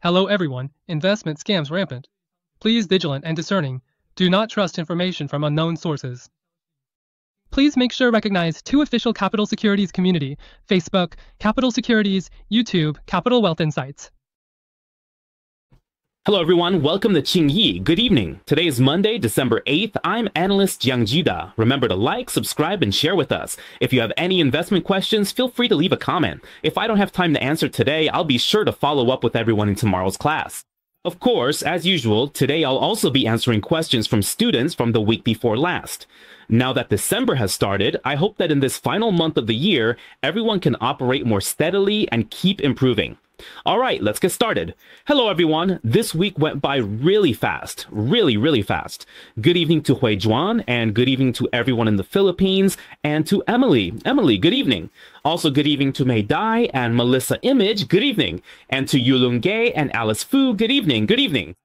Hello everyone, investment scams rampant. Please vigilant and discerning. Do not trust information from unknown sources. Please make sure recognize two official Capital Securities community, Facebook, Capital Securities, YouTube, Capital Wealth Insights. Hello everyone, welcome to Qingyi. Good evening. Today is Monday, December 8th. I'm analyst Jiang Jida. Remember to like, subscribe, and share with us. If you have any investment questions, feel free to leave a comment. If I don't have time to answer today, I'll be sure to follow up with everyone in tomorrow's class. Of course, as usual, today I'll also be answering questions from students from the week before last. Now that December has started, I hope that in this final month of the year, everyone can operate more steadily and keep improving. All right, let's get started. Hello, everyone. This week went by really fast, really fast. Good evening to Hui Juan, and good evening to everyone in the Philippines, and to Emily. Emily, good evening. Also, good evening to Mei Dai and Melissa Image, good evening. And to Yulung Gay and Alice Fu, good evening, good evening.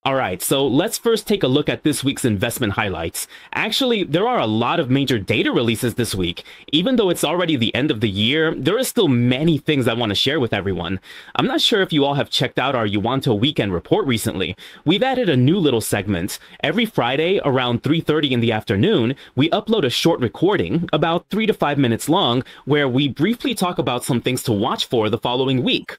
All right, so let's first take a look at this week's investment highlights. Actually, there are a lot of major data releases this week. Even though it's already the end of the year, there are still many things I want to share with everyone. I'm not sure if you all have checked out our Yuanto Weekend Report recently. We've added a new little segment. Every Friday around 3:30 in the afternoon, we upload a short recording, about 3 to 5 minutes long, where we briefly talk about some things to watch for the following week.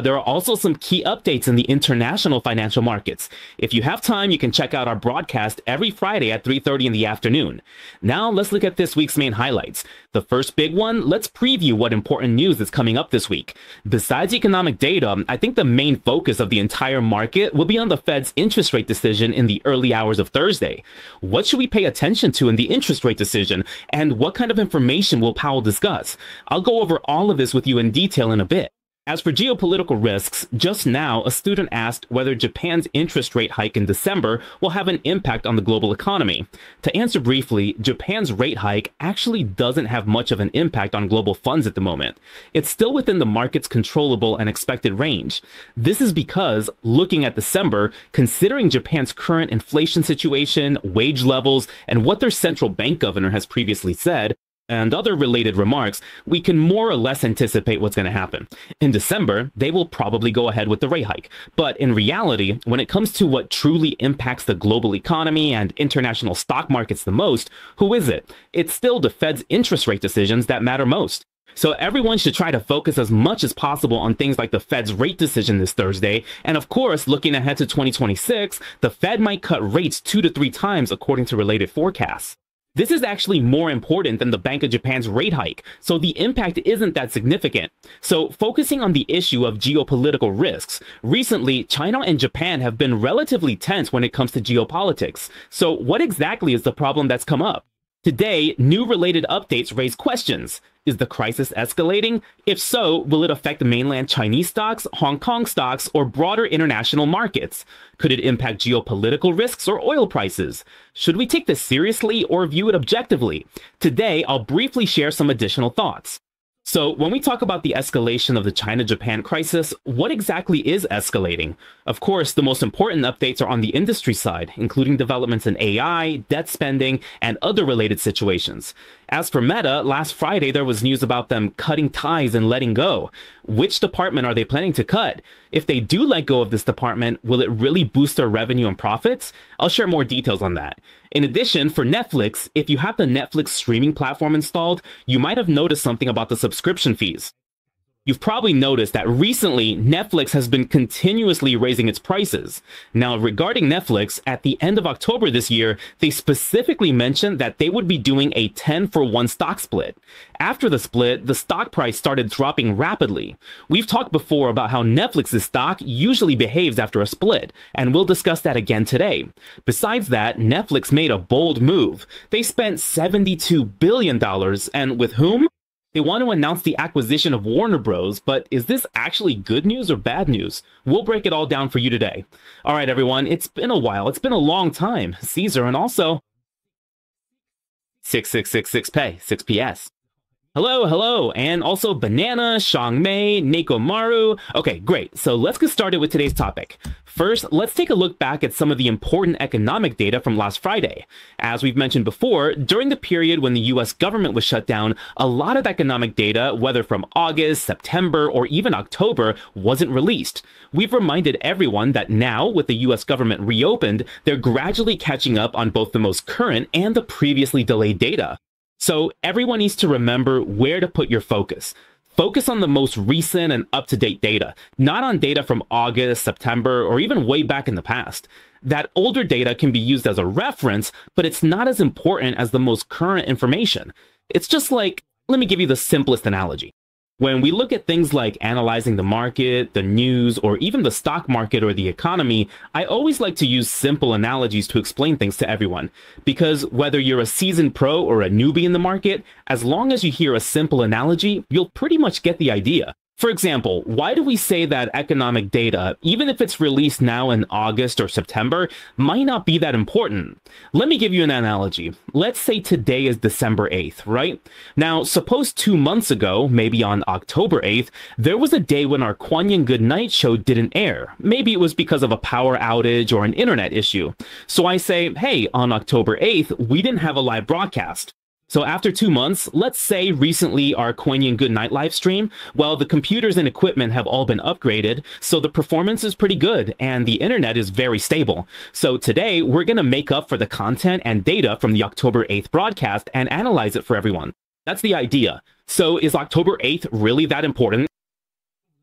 There are also some key updates in the international financial markets. If you have time, you can check out our broadcast every Friday at 3:30 in the afternoon. Now, let's look at this week's main highlights. The first big one, let's preview what important news is coming up this week. Besides economic data, I think the main focus of the entire market will be on the Fed's interest rate decision in the early hours of Thursday. What should we pay attention to in the interest rate decision, and what kind of information will Powell discuss? I'll go over all of this with you in detail in a bit. As for geopolitical risks, just now a student asked whether Japan's interest rate hike in December will have an impact on the global economy. To answer briefly, Japan's rate hike actually doesn't have much of an impact on global funds at the moment. It's still within the market's controllable and expected range. This is because, looking at December, considering Japan's current inflation situation, wage levels, and what their central bank governor has previously said, and other related remarks, we can more or less anticipate what's going to happen. In December, they will probably go ahead with the rate hike. But in reality, when it comes to what truly impacts the global economy and international stock markets the most, who is it? It's still the Fed's interest rate decisions that matter most. So everyone should try to focus as much as possible on things like the Fed's rate decision this Thursday. And of course, looking ahead to 2026, the Fed might cut rates 2 to 3 times according to related forecasts. This is actually more important than the Bank of Japan's rate hike, so the impact isn't that significant. So focusing on the issue of geopolitical risks, recently China and Japan have been relatively tense when it comes to geopolitics. So what exactly is the problem that's come up? Today, new related updates raise questions. Is the crisis escalating? If so, will it affect mainland Chinese stocks, Hong Kong stocks, or broader international markets? Could it impact geopolitical risks or oil prices? Should we take this seriously or view it objectively? Today, I'll briefly share some additional thoughts. So when we talk about the escalation of the China-Japan crisis, what exactly is escalating? Of course, the most important updates are on the industry side, including developments in AI, debt spending, and other related situations. As for Meta, last Friday there was news about them cutting ties and letting go. Which department are they planning to cut? If they do let go of this department, will it really boost their revenue and profits? I'll share more details on that. In addition, for Netflix, if you have the Netflix streaming platform installed, you might have noticed something about the subscription fees. You've probably noticed that recently, Netflix has been continuously raising its prices. Now, regarding Netflix, at the end of October this year, they specifically mentioned that they would be doing a 10-for-1 stock split. After the split, the stock price started dropping rapidly. We've talked before about how Netflix's stock usually behaves after a split, and we'll discuss that again today. Besides that, Netflix made a bold move. They spent $72 billion, and with whom? They want to announce the acquisition of Warner Bros., but is this actually good news or bad news? We'll break it all down for you today. All right, everyone, it's been a while. It's been a long time. Caesar, and also 6666 pay, 6PS. Hello, and also Banana, Shangmei, Nekomaru. Okay, great. So let's get started with today's topic. First, let's take a look back at some of the important economic data from last Friday. As we've mentioned before, during the period when the US government was shut down, a lot of economic data, whether from August, September, or even October, wasn't released. We've reminded everyone that now, with the US government reopened, they're gradually catching up on both the most current and the previously delayed data. So everyone needs to remember where to put your focus. Focus on the most recent and up-to-date data, not on data from August, September, or even way back in the past. That older data can be used as a reference, but it's not as important as the most current information. It's just like, let me give you the simplest analogy. When we look at things like analyzing the market, the news, or even the stock market or the economy, I always like to use simple analogies to explain things to everyone. Because whether you're a seasoned pro or a newbie in the market, as long as you hear a simple analogy, you'll pretty much get the idea. For example, why do we say that economic data, even if it's released now in August or September, might not be that important? Let me give you an analogy. Let's say today is December 8th, right? Now, suppose 2 months ago, maybe on October 8th, there was a day when our Kwon Yin Good Night show didn't air. Maybe it was because of a power outage or an internet issue. So I say, hey, on October 8th, we didn't have a live broadcast. So after 2 months, let's say recently our Kwon Yin Good Night live stream, well, the computers and equipment have all been upgraded, so the performance is pretty good and the internet is very stable. So today we're going to make up for the content and data from the October 8th broadcast and analyze it for everyone. That's the idea. So is October 8th really that important?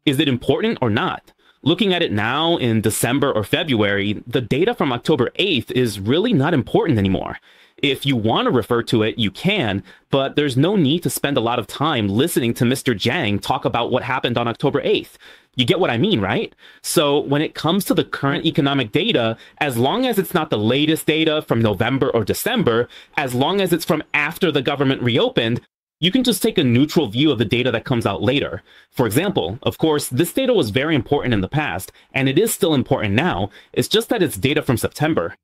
Is it important or not? Looking at it now in December or February, the data from October 8th is really not important anymore. If you want to refer to it, you can, but there's no need to spend a lot of time listening to Mr. Jang talk about what happened on October 8th. You get what I mean, right? So when it comes to the current economic data, as long as it's not the latest data from November or December, as long as it's from after the government reopened, you can just take a neutral view of the data that comes out later. For example, of course, this data was very important in the past, and it is still important now. It's just that it's data from September.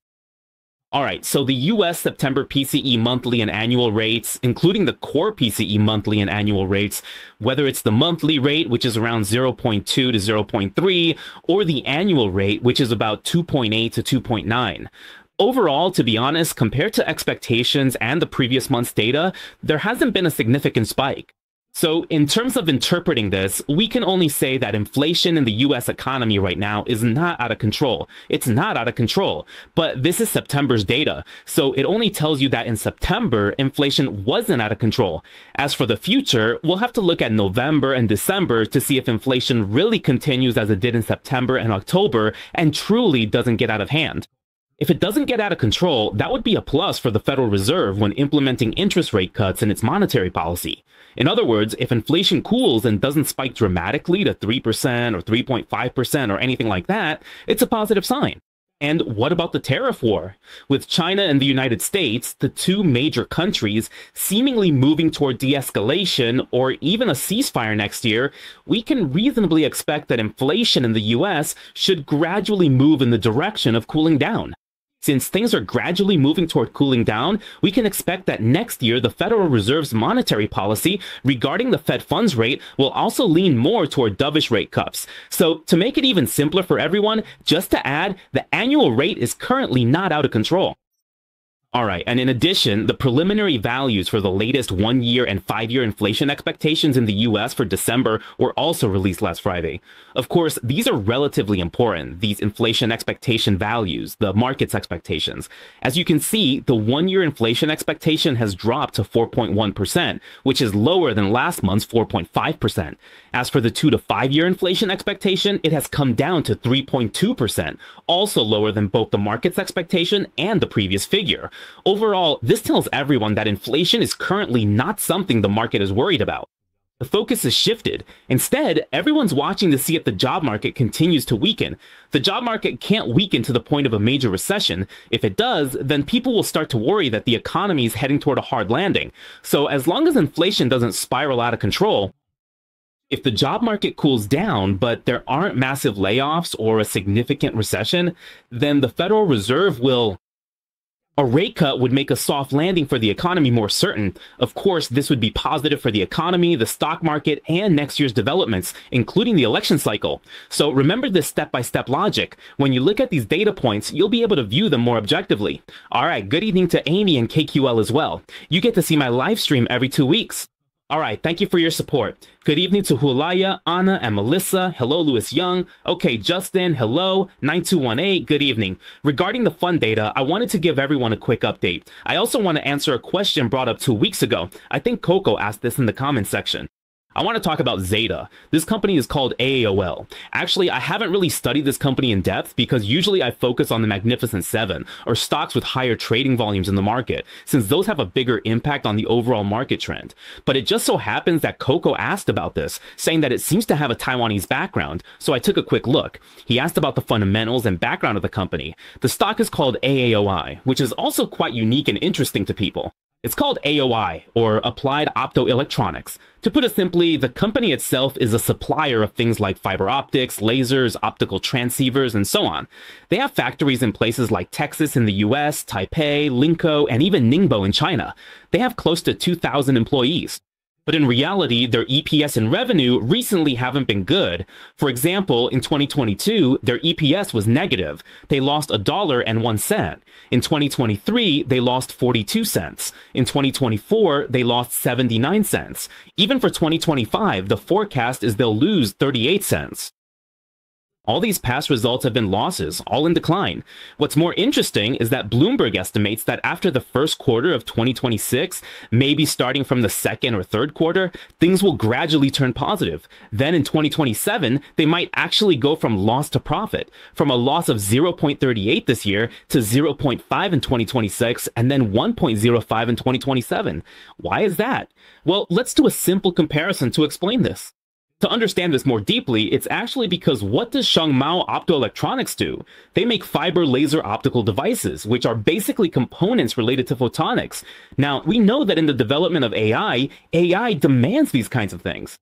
All right, so the US September PCE monthly and annual rates, including the core PCE monthly and annual rates, whether it's the monthly rate, which is around 0.2 to 0.3, or the annual rate, which is about 2.8 to 2.9. Overall, to be honest, compared to expectations and the previous month's data, there hasn't been a significant spike. So in terms of interpreting this, we can only say that inflation in the US economy right now is not out of control. It's not out of control, but this is September's data. So it only tells you that in September, inflation wasn't out of control. As for the future, we'll have to look at November and December to see if inflation really continues as it did in September and October and truly doesn't get out of hand. If it doesn't get out of control, that would be a plus for the Federal Reserve when implementing interest rate cuts in its monetary policy. In other words, if inflation cools and doesn't spike dramatically to 3% or 3.5% or anything like that, it's a positive sign. And what about the tariff war? With China and the United States, the two major countries, seemingly moving toward de-escalation or even a ceasefire next year, we can reasonably expect that inflation in the US should gradually move in the direction of cooling down. Since things are gradually moving toward cooling down, we can expect that next year the Federal Reserve's monetary policy regarding the Fed funds rate will also lean more toward dovish rate cuts. So to make it even simpler for everyone, just to add, the annual rate is currently not out of control. All right, and in addition, the preliminary values for the latest 1-year and 5-year inflation expectations in the US for December were also released last Friday. Of course, these are relatively important, these inflation expectation values, the market's expectations. As you can see, the 1-year inflation expectation has dropped to 4.1%, which is lower than last month's 4.5%. As for the 2 to 5-year inflation expectation, it has come down to 3.2%, also lower than both the market's expectation and the previous figure. Overall, this tells everyone that inflation is currently not something the market is worried about. The focus has shifted. Instead, everyone's watching to see if the job market continues to weaken. The job market can't weaken to the point of a major recession. If it does, then people will start to worry that the economy is heading toward a hard landing. So as long as inflation doesn't spiral out of control, if the job market cools down, but there aren't massive layoffs or a significant recession, then the Federal Reserve will A rate cut would make a soft landing for the economy more certain. Of course, this would be positive for the economy, the stock market, and next year's developments, including the election cycle. So remember this step-by-step logic. When you look at these data points, you'll be able to view them more objectively. All right, good evening to Amy and KQL as well. You get to see my live stream every 2 weeks. All right, thank you for your support. Good evening to Hulaya, Anna, and Melissa. Hello, Louis Young. Okay, Justin, hello. 9218, good evening. Regarding the fund data, I wanted to give everyone a quick update. I also want to answer a question brought up 2 weeks ago. I think Coco asked this in the comments section. I want to talk about Zeta. This company is called AAOL. Actually, I haven't really studied this company in depth because usually I focus on the Magnificent Seven, or stocks with higher trading volumes in the market, since those have a bigger impact on the overall market trend. But it just so happens that Coco asked about this, saying that it seems to have a Taiwanese background, so I took a quick look. He asked about the fundamentals and background of the company. The stock is called AAOI, which is also quite unique and interesting to people. It's called AOI, or Applied Optoelectronics. To put it simply, the company itself is a supplier of things like fiber optics, lasers, optical transceivers, and so on. They have factories in places like Texas in the US, Taipei, Linkou, and even Ningbo in China. They have close to 2,000 employees. But in reality, their EPS and revenue recently haven't been good. For example, in 2022, their EPS was negative. They lost $1.01. In 2023, they lost 42 cents. In 2024, they lost 79 cents. Even for 2025, the forecast is they'll lose 38 cents. All these past results have been losses, all in decline. What's more interesting is that Bloomberg estimates that after the first quarter of 2026, maybe starting from the second or third quarter, things will gradually turn positive. Then in 2027, they might actually go from loss to profit, from a loss of 0.38 this year to 0.5 in 2026, and then 1.05 in 2027. Why is that? Well, let's do a simple comparison to explain this. To understand this more deeply, it's actually because what does Shengmao Optoelectronics do? They make fiber laser optical devices, which are basically components related to photonics. Now, we know that in the development of AI demands these kinds of things.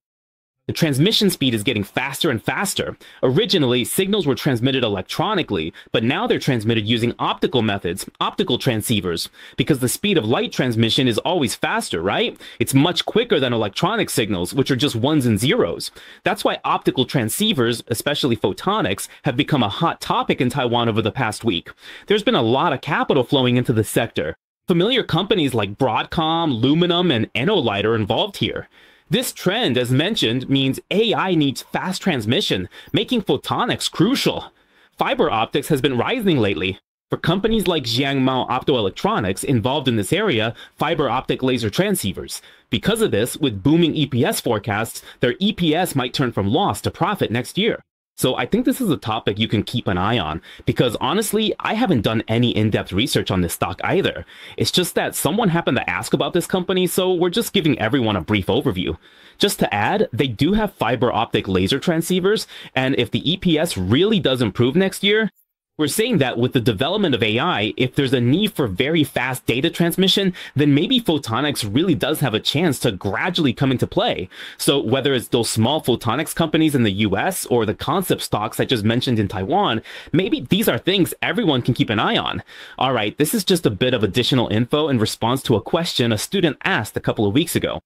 The transmission speed is getting faster and faster. Originally, signals were transmitted electronically, but now they're transmitted using optical methods, optical transceivers, because the speed of light transmission is always faster, right? It's much quicker than electronic signals, which are just ones and zeros. That's why optical transceivers, especially photonics, have become a hot topic in Taiwan over the past week. There's been a lot of capital flowing into the sector. Familiar companies like Broadcom, Luminum, and Enolight are involved here. This trend, as mentioned, means AI needs fast transmission, making photonics crucial. Fiber optics has been rising lately. For companies like Jiangmao Optoelectronics involved in this area, fiber optic laser transceivers. Because of this, with booming EPS forecasts, their EPS might turn from loss to profit next year. So I think this is a topic you can keep an eye on, because honestly, I haven't done any in-depth research on this stock either. It's just that someone happened to ask about this company, so we're just giving everyone a brief overview. Just to add, they do have fiber optic laser transceivers, and if the EPS really does improve next year, we're saying that with the development of AI, if there's a need for very fast data transmission, then maybe photonics really does have a chance to gradually come into play. So whether it's those small photonics companies in the US or the concept stocks I just mentioned in Taiwan, maybe these are things everyone can keep an eye on. All right, this is just a bit of additional info in response to a question a student asked a couple of weeks ago.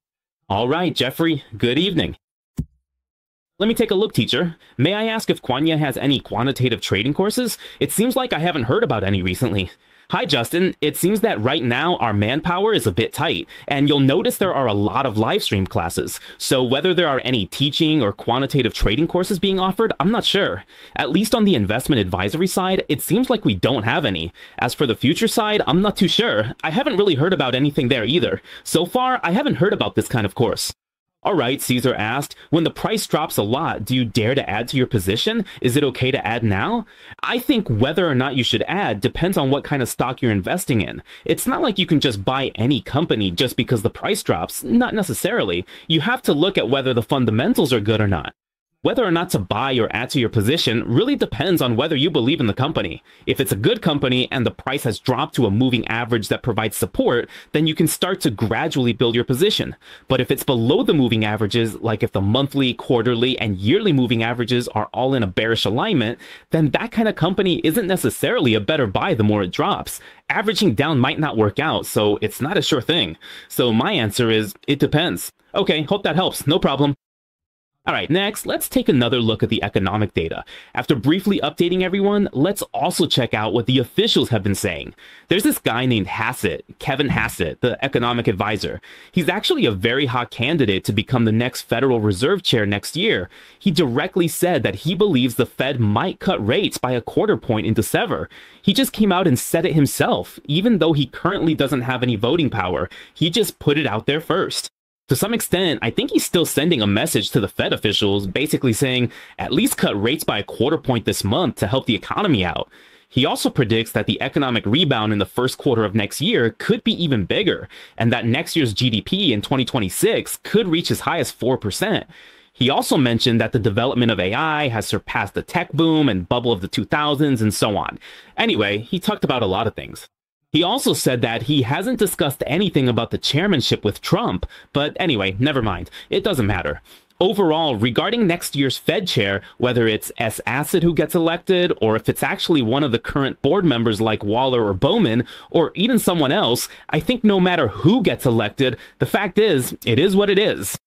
All right, Jeffrey, good evening. Let me take a look, teacher. May I ask if Kwanya has any quantitative trading courses? It seems like I haven't heard about any recently. Hi, Justin. It seems that right now our manpower is a bit tight, and you'll notice there are a lot of live stream classes. So whether there are any teaching or quantitative trading courses being offered, I'm not sure. At least on the investment advisory side, it seems like we don't have any. As for the future side, I'm not too sure. I haven't really heard about anything there either. So far, I haven't heard about this kind of course. All right, Caesar asked, when the price drops a lot, do you dare to add to your position? Is it okay to add now? I think whether or not you should add depends on what kind of stock you're investing in. It's not like you can just buy any company just because the price drops. Not necessarily. You have to look at whether the fundamentals are good or not. Whether or not to buy or add to your position really depends on whether you believe in the company. If it's a good company and the price has dropped to a moving average that provides support, then you can start to gradually build your position. But if it's below the moving averages, like if the monthly, quarterly, and yearly moving averages are all in a bearish alignment, then that kind of company isn't necessarily a better buy the more it drops. Averaging down might not work out, so it's not a sure thing. So my answer is, it depends. Okay, hope that helps. No problem. All right, next, let's take another look at the economic data. After briefly updating everyone, let's also check out what the officials have been saying. There's this guy named Hassett, Kevin Hassett, the economic advisor. He's actually a very hot candidate to become the next Federal Reserve chair next year. He directly said that he believes the Fed might cut rates by a quarter point in December. He just came out and said it himself, even though he currently doesn't have any voting power. He just put it out there first. To some extent, I think he's still sending a message to the Fed officials, basically saying, at least cut rates by a quarter point this month to help the economy out. He also predicts that the economic rebound in the first quarter of next year could be even bigger, and that next year's GDP in 2026 could reach as high as 4%. He also mentioned that the development of AI has surpassed the tech boom and bubble of the 2000s and so on. Anyway, he talked about a lot of things. He also said that he hasn't discussed anything about the chairmanship with Trump, but anyway, never mind. It doesn't matter. Overall, regarding next year's Fed chair, whether it's S. Asset who gets elected, or if it's actually one of the current board members like Waller or Bowman, or even someone else, I think no matter who gets elected, the fact is, it is what it is.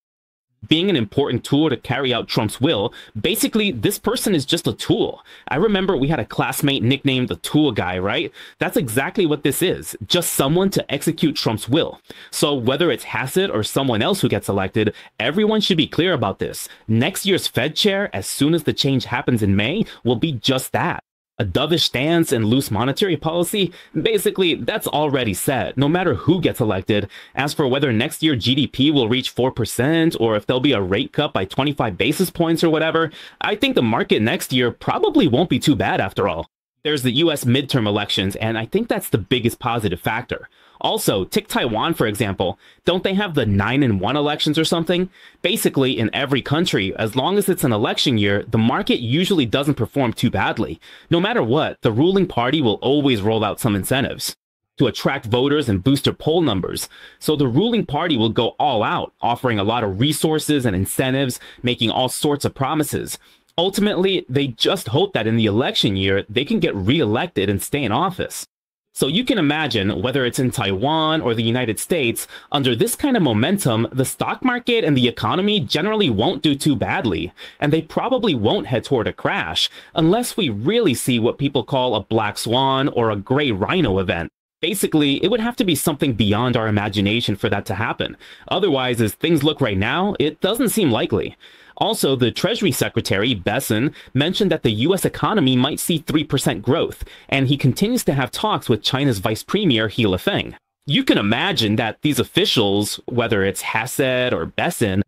Being an important tool to carry out Trump's will, basically, this person is just a tool. I remember we had a classmate nicknamed the tool guy, right? That's exactly what this is, just someone to execute Trump's will. So whether it's Hassett or someone else who gets elected, everyone should be clear about this. Next year's Fed chair, as soon as the change happens in May, will be just that. A dovish stance and loose monetary policy, basically, that's already set, no matter who gets elected. As for whether next year GDP will reach 4% or if there'll be a rate cut by 25 basis points or whatever, I think the market next year probably won't be too bad after all. There's the US midterm elections, and I think that's the biggest positive factor. Also, take Taiwan, for example. Don't they have the 9-1 elections or something? Basically, in every country, as long as it's an election year, the market usually doesn't perform too badly. No matter what, the ruling party will always roll out some incentives to attract voters and boost their poll numbers. So the ruling party will go all out, offering a lot of resources and incentives, making all sorts of promises. Ultimately, they just hope that in the election year, they can get re-elected and stay in office. So you can imagine, whether it's in Taiwan or the United States, under this kind of momentum, the stock market and the economy generally won't do too badly, and they probably won't head toward a crash, unless we really see what people call a black swan or a gray rhino event. Basically, it would have to be something beyond our imagination for that to happen. Otherwise, as things look right now, it doesn't seem likely. Also, the Treasury Secretary, Besson, mentioned that the U.S. economy might see 3% growth, and he continues to have talks with China's Vice Premier, He Lifeng. You can imagine that these officials, whether it's Hassett or Besson,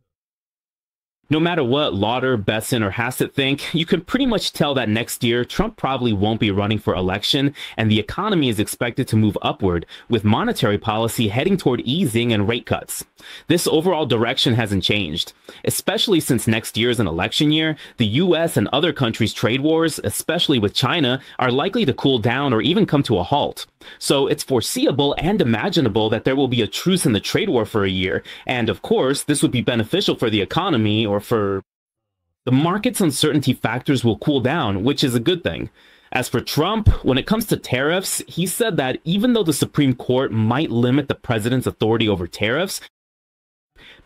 no matter what Lauder, Besson, or Hassett think, you can pretty much tell that next year, Trump probably won't be running for election, and the economy is expected to move upward, with monetary policy heading toward easing and rate cuts. This overall direction hasn't changed. Especially since next year is an election year, the US and other countries' trade wars, especially with China, are likely to cool down or even come to a halt. So it's foreseeable and imaginable that there will be a truce in the trade war for a year, and of course, this would be beneficial for the economy or for the market's uncertainty factors will cool down, which is a good thing. As for Trump, when it comes to tariffs, he said that even though the Supreme Court might limit the president's authority over tariffs,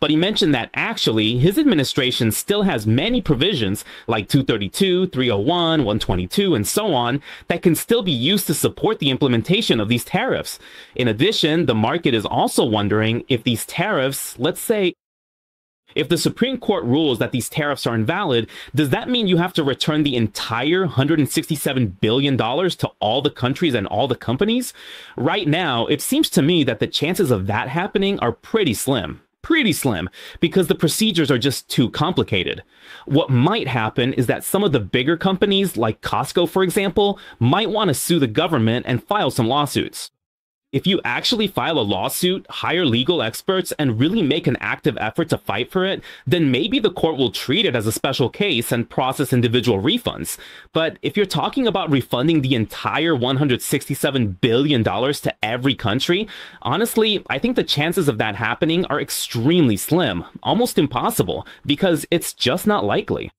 but he mentioned that actually his administration still has many provisions like 232, 301, 122, and so on that can still be used to support the implementation of these tariffs. In addition, the market is also wondering if these tariffs, let's say, if the Supreme Court rules that these tariffs are invalid, does that mean you have to return the entire $167 billion to all the countries and all the companies? Right now, it seems to me that the chances of that happening are pretty slim, because the procedures are just too complicated. What might happen is that some of the bigger companies, like Costco, for example, might want to sue the government and file some lawsuits. If you actually file a lawsuit, hire legal experts, and really make an active effort to fight for it, then maybe the court will treat it as a special case and process individual refunds. But if you're talking about refunding the entire $167 billion to every country, honestly, I think the chances of that happening are extremely slim, almost impossible, because it's just not likely.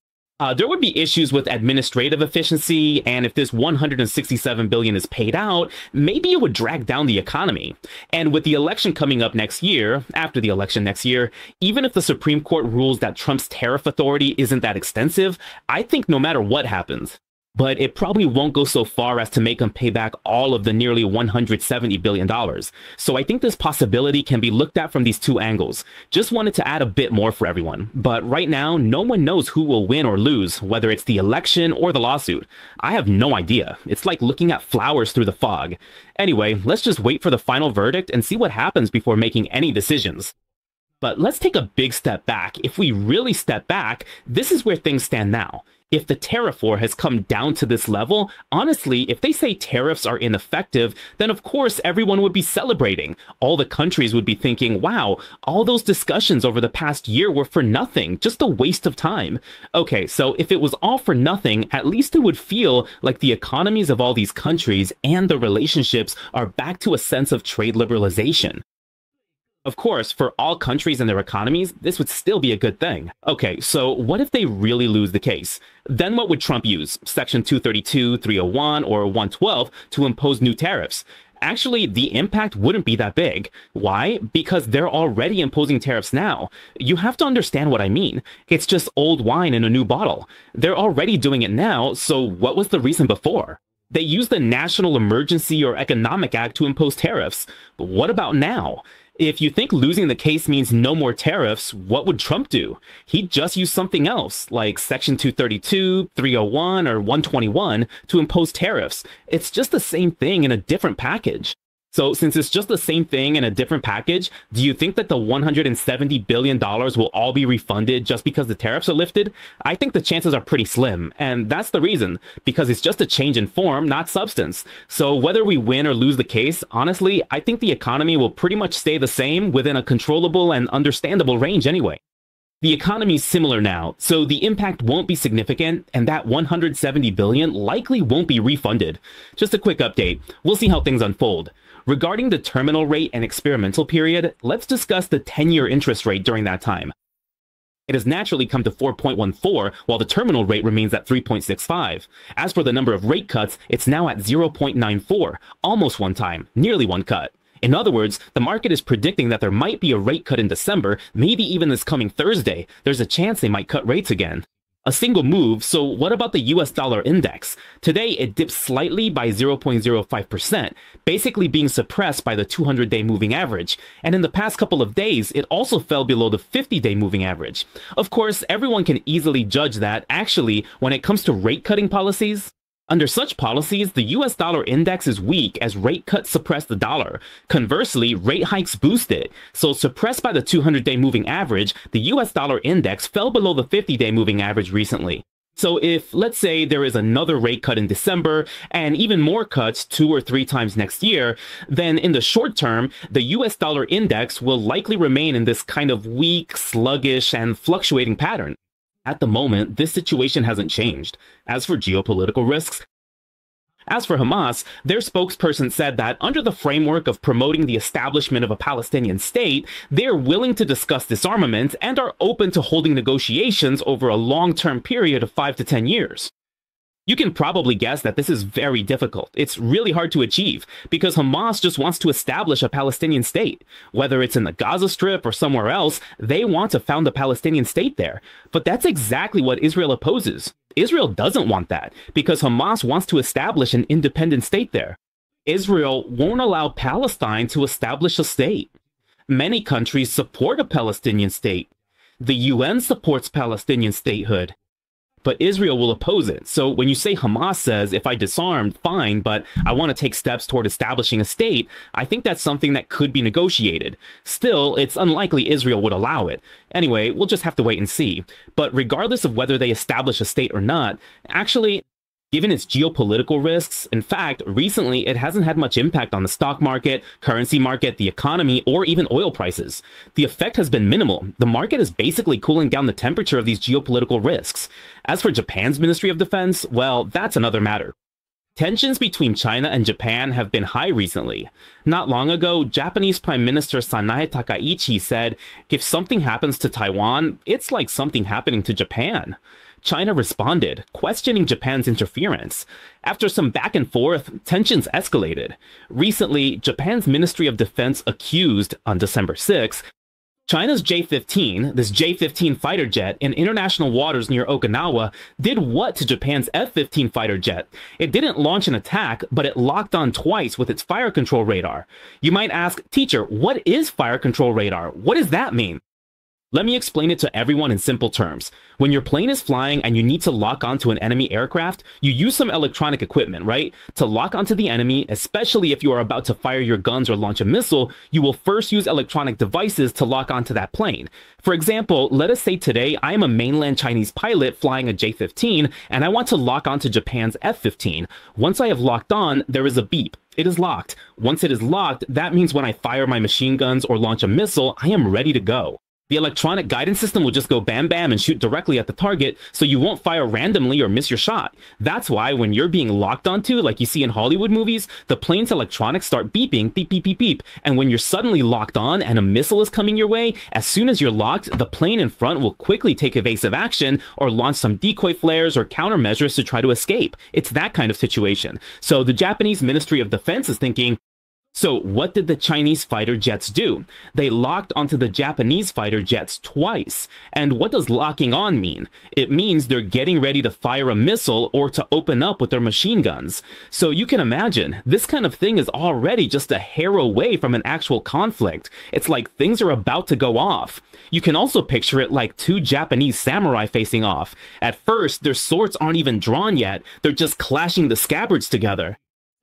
There would be issues with administrative efficiency, and if this $167 billion is paid out, maybe it would drag down the economy. And with the election coming up next year, after the election next year, even if the Supreme Court rules that Trump's tariff authority isn't that extensive, I think no matter what happens, but it probably won't go so far as to make him pay back all of the nearly $170 billion. So I think this possibility can be looked at from these two angles. Just wanted to add a bit more for everyone. But right now, no one knows who will win or lose, whether it's the election or the lawsuit. I have no idea. It's like looking at flowers through the fog. Anyway, let's just wait for the final verdict and see what happens before making any decisions. But let's take a big step back. If we really step back, this is where things stand now. If the tariff war has come down to this level, honestly, if they say tariffs are ineffective, then of course everyone would be celebrating. All the countries would be thinking, wow, all those discussions over the past year were for nothing, just a waste of time. Okay, so if it was all for nothing, at least it would feel like the economies of all these countries and the relationships are back to a sense of trade liberalization. Of course, for all countries and their economies, this would still be a good thing. Okay, so what if they really lose the case? Then what would Trump use? Section 232, 301, or 112 to impose new tariffs? Actually, the impact wouldn't be that big. Why? Because they're already imposing tariffs now. You have to understand what I mean. It's just old wine in a new bottle. They're already doing it now, so what was the reason before? They used the National Emergency or Economic Act to impose tariffs. But what about now? If you think losing the case means no more tariffs, what would Trump do? He'd just use something else, like Section 232, 301, or 121 to impose tariffs. It's just the same thing in a different package. So since it's just the same thing in a different package, do you think that the $170 billion will all be refunded just because the tariffs are lifted? I think the chances are pretty slim, and that's the reason, because it's just a change in form, not substance. So whether we win or lose the case, honestly, I think the economy will pretty much stay the same within a controllable and understandable range anyway. The economy is similar now, so the impact won't be significant, and that $170 billion likely won't be refunded. Just a quick update. We'll see how things unfold. Regarding the terminal rate and experimental period, let's discuss the 10-year interest rate during that time. It has naturally come to 4.14, while the terminal rate remains at 3.65. As for the number of rate cuts, it's now at 0.94, almost one time, nearly one cut. In other words, the market is predicting that there might be a rate cut in December, maybe even this coming Thursday. There's a chance they might cut rates again. A single move, so what about the US dollar index? Today, it dipped slightly by 0.05%, basically being suppressed by the 200-day moving average. And in the past couple of days, it also fell below the 50-day moving average. Of course, everyone can easily judge that, actually, when it comes to rate-cutting policies, under such policies, the US dollar index is weak as rate cuts suppress the dollar. Conversely, rate hikes boost it. So suppressed by the 200-day moving average, the US dollar index fell below the 50-day moving average recently. So if, let's say, there is another rate cut in December and even more cuts 2 or 3 times next year, then in the short term, the US dollar index will likely remain in this kind of weak, sluggish, and fluctuating pattern. At the moment, this situation hasn't changed. As for geopolitical risks, as for Hamas, their spokesperson said that under the framework of promoting the establishment of a Palestinian state, they are willing to discuss disarmament and are open to holding negotiations over a long-term period of 5 to 10 years. You can probably guess that this is very difficult. It's really hard to achieve because Hamas just wants to establish a Palestinian state. Whether it's in the Gaza Strip or somewhere else, they want to found a Palestinian state there. But that's exactly what Israel opposes. Israel doesn't want that because Hamas wants to establish an independent state there. Israel won't allow Palestine to establish a state. Many countries support a Palestinian state. The UN supports Palestinian statehood. But Israel will oppose it. So when you say Hamas says, if I disarmed, fine, but I want to take steps toward establishing a state, I think that's something that could be negotiated. Still, it's unlikely Israel would allow it. Anyway, we'll just have to wait and see. But regardless of whether they establish a state or not, actually, Given its geopolitical risks, in fact, recently it hasn't had much impact on the stock market, currency market, the economy, or even oil prices. The effect has been minimal. The market is basically cooling down the temperature of these geopolitical risks. As for Japan's Ministry of Defense, well, that's another matter. Tensions between China and Japan have been high recently. Not long ago, Japanese Prime Minister Sanae Takaichi said, "If something happens to Taiwan, it's like something happening to Japan." China responded, questioning Japan's interference. After some back and forth, tensions escalated. Recently, Japan's Ministry of Defense accused, on December 6th, China's J-15, this J-15 fighter jet in international waters near Okinawa, did what to Japan's F-15 fighter jet? It didn't launch an attack, but it locked on twice with its fire control radar. You might ask, teacher, what is fire control radar? What does that mean? Let me explain it to everyone in simple terms. When your plane is flying and you need to lock onto an enemy aircraft, you use some electronic equipment, right? To lock onto the enemy, especially if you are about to fire your guns or launch a missile, you will first use electronic devices to lock onto that plane. For example, let us say today I am a mainland Chinese pilot flying a J-15 and I want to lock onto Japan's F-15. Once I have locked on, there is a beep. It is locked. Once it is locked, that means when I fire my machine guns or launch a missile, I am ready to go. The electronic guidance system will just go bam bam and shoot directly at the target, so you won't fire randomly or miss your shot. That's why when you're being locked onto, like you see in Hollywood movies, the plane's electronics start beeping, beep, beep, beep, beep. And when you're suddenly locked on and a missile is coming your way, as soon as you're locked, the plane in front will quickly take evasive action or launch some decoy flares or countermeasures to try to escape. It's that kind of situation. So the Japanese Ministry of Defense is thinking, so what did the Chinese fighter jets do? They locked onto the Japanese fighter jets twice. And what does locking on mean? It means they're getting ready to fire a missile or to open up with their machine guns. So you can imagine, this kind of thing is already just a hair away from an actual conflict. It's like things are about to go off. You can also picture it like two Japanese samurai facing off. At first, their swords aren't even drawn yet. They're just clashing the scabbards together.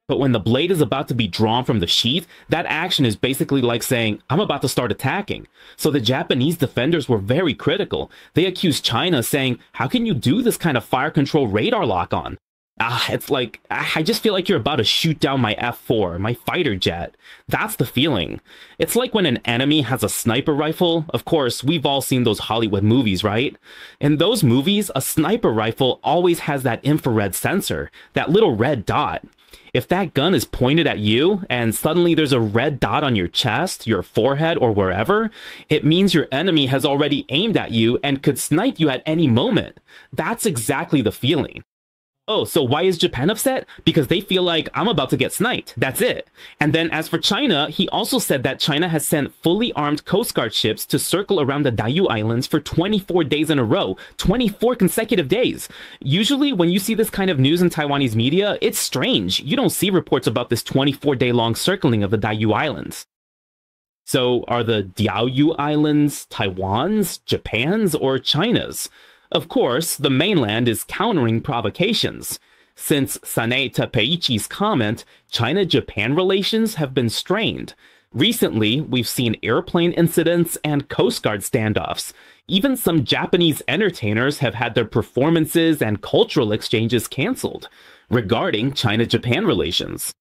But when the blade is about to be drawn from the sheath, that action is basically like saying, I'm about to start attacking. So the Japanese defenders were very critical. They accused China, saying, how can you do this kind of fire control radar lock on? It's like, I just feel like you're about to shoot down my F-4, my fighter jet. That's the feeling. It's like when an enemy has a sniper rifle. Of course, we've all seen those Hollywood movies, right? In those movies, a sniper rifle always has that infrared sensor, that little red dot. If that gun is pointed at you and suddenly there's a red dot on your chest, your forehead, or wherever, it means your enemy has already aimed at you and could snipe you at any moment. That's exactly the feeling. Oh, so why is Japan upset? Because they feel like I'm about to get sniped. That's it. And then as for China, he also said that China has sent fully armed Coast Guard ships to circle around the Diaoyu Islands for 24 days in a row. 24 consecutive days. Usually when you see this kind of news in Taiwanese media, it's strange. You don't see reports about this 24-day-long circling of the Diaoyu Islands. So are the Diaoyu Islands Taiwan's, Japan's, or China's? Of course, the mainland is countering provocations. Since Sanae Takaichi's comment, China-Japan relations have been strained. Recently, we've seen airplane incidents and Coast Guard standoffs. Even some Japanese entertainers have had their performances and cultural exchanges canceled regarding China-Japan relations.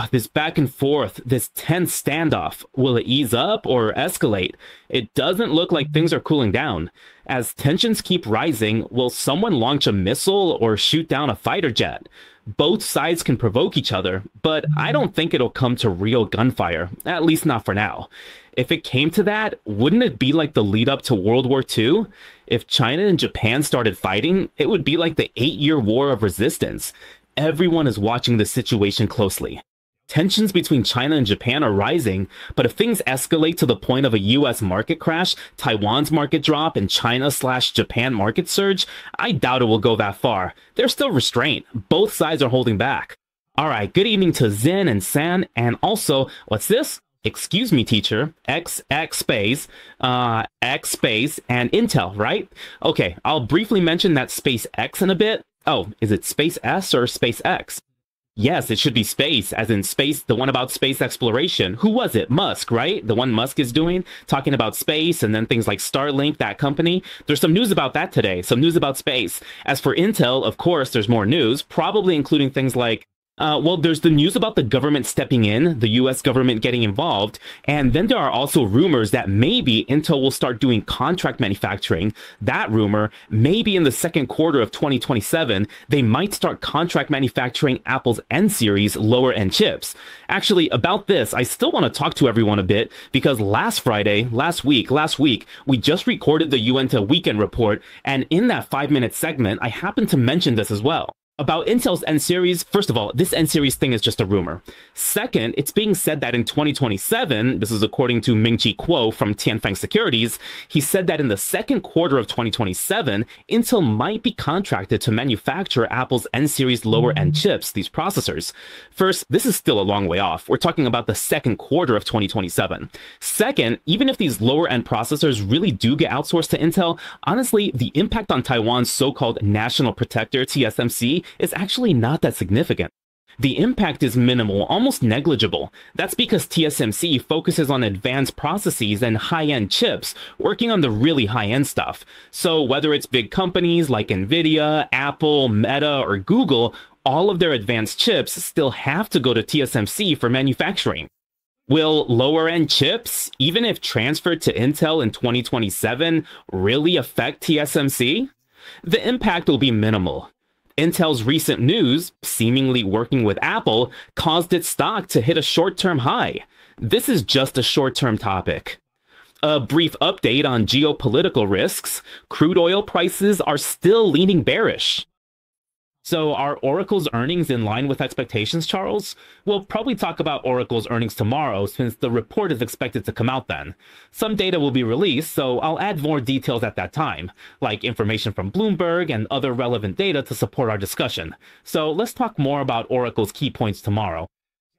This back and forth, this tense standoff, will it ease up or escalate? It doesn't look like things are cooling down. As tensions keep rising, will someone launch a missile or shoot down a fighter jet? Both sides can provoke each other, but I don't think it'll come to real gunfire, at least not for now. If it came to that, wouldn't it be like the lead up to World War II? If China and Japan started fighting, it would be like the 8-year war of resistance. Everyone is watching the situation closely. Tensions between China and Japan are rising, but if things escalate to the point of a US market crash, Taiwan's market drop, and China/Japan market surge, I doubt it will go that far. There's still restraint. Both sides are holding back. Alright, good evening to Zen and San, and also, what's this? Excuse me, teacher. X space, and Intel, right? Okay, I'll briefly mention that space X in a bit. Oh, is it space S or space X? Yes, it should be space, as in space, the one about space exploration. Who was it? Musk, right? The one Musk is doing, talking about space and then things like Starlink, that company. There's some news about that today, some news about space. As for Intel, of course, there's more news, probably including things like well, there's the news about the government stepping in, the US government getting involved, and then there are also rumors that maybe Intel will start doing contract manufacturing. That rumor, maybe in the second quarter of 2027, they might start contract manufacturing Apple's N series lower end chips. Actually, about this, I still want to talk to everyone a bit because last week, we just recorded the Uinta weekend report, and in that 5-minute segment, I happened to mention this as well. About Intel's N-Series, first of all, this N-Series thing is just a rumor. Second, it's being said that in 2027, this is according to Ming-Chi Kuo from Tianfeng Securities, he said that in the second quarter of 2027, Intel might be contracted to manufacture Apple's N-Series lower-end chips, these processors. First, this is still a long way off. We're talking about the second quarter of 2027. Second, even if these lower-end processors really do get outsourced to Intel, honestly, the impact on Taiwan's so-called National Protector, TSMC, is actually not that significant. The impact is minimal, almost negligible. That's because TSMC focuses on advanced processes and high-end chips, working on the really high-end stuff. So whether it's big companies like Nvidia, Apple, Meta, or Google, all of their advanced chips still have to go to TSMC for manufacturing. Will lower-end chips, even if transferred to Intel in 2027, really affect TSMC? The impact will be minimal. Intel's recent news, seemingly working with Apple, caused its stock to hit a short-term high. This is just a short-term topic. A brief update on geopolitical risks. Crude oil prices are still leaning bearish. So are Oracle's earnings in line with expectations, Charles? We'll probably talk about Oracle's earnings tomorrow since the report is expected to come out then. Some data will be released, so I'll add more details at that time, like information from Bloomberg and other relevant data to support our discussion. So let's talk more about Oracle's key points tomorrow.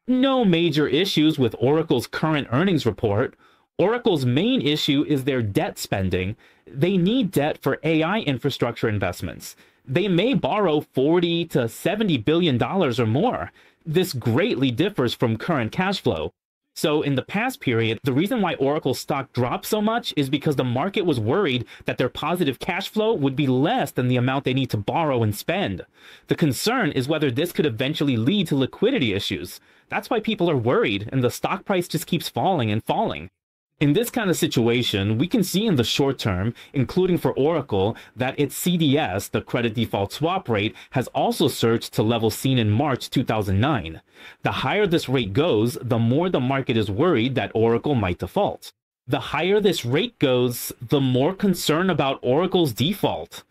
No major issues with Oracle's current earnings report. Oracle's main issue is their debt spending. They need debt for AI infrastructure investments. They may borrow $40 to $70 billion or more. This greatly differs from current cash flow. So in the past period, the reason why Oracle's stock dropped so much is because the market was worried that their positive cash flow would be less than the amount they need to borrow and spend. The concern is whether this could eventually lead to liquidity issues. That's why people are worried, and the stock price just keeps falling and falling. In this kind of situation, we can see in the short term, including for Oracle, that its CDS, the credit default swap rate, has also surged to levels seen in March 2009. The higher this rate goes, the more the market is worried that Oracle might default. The higher this rate goes, the more concern about Oracle's default.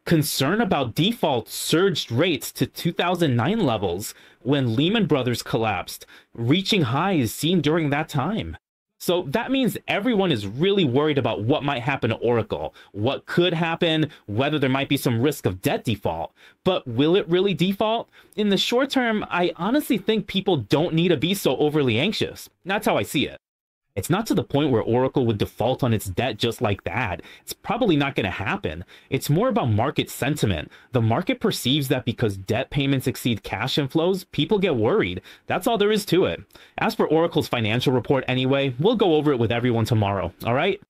Concern about default surged rates to 2009 levels when Lehman Brothers collapsed, reaching highs seen during that time. So that means everyone is really worried about what might happen to Oracle, what could happen, whether there might be some risk of debt default. But will it really default? In the short term, I honestly think people don't need to be so overly anxious. That's how I see it. It's not to the point where Oracle would default on its debt just like that. It's probably not going to happen. It's more about market sentiment. The market perceives that because debt payments exceed cash inflows, people get worried. That's all there is to it. As for Oracle's financial report anyway, we'll go over it with everyone tomorrow, all right?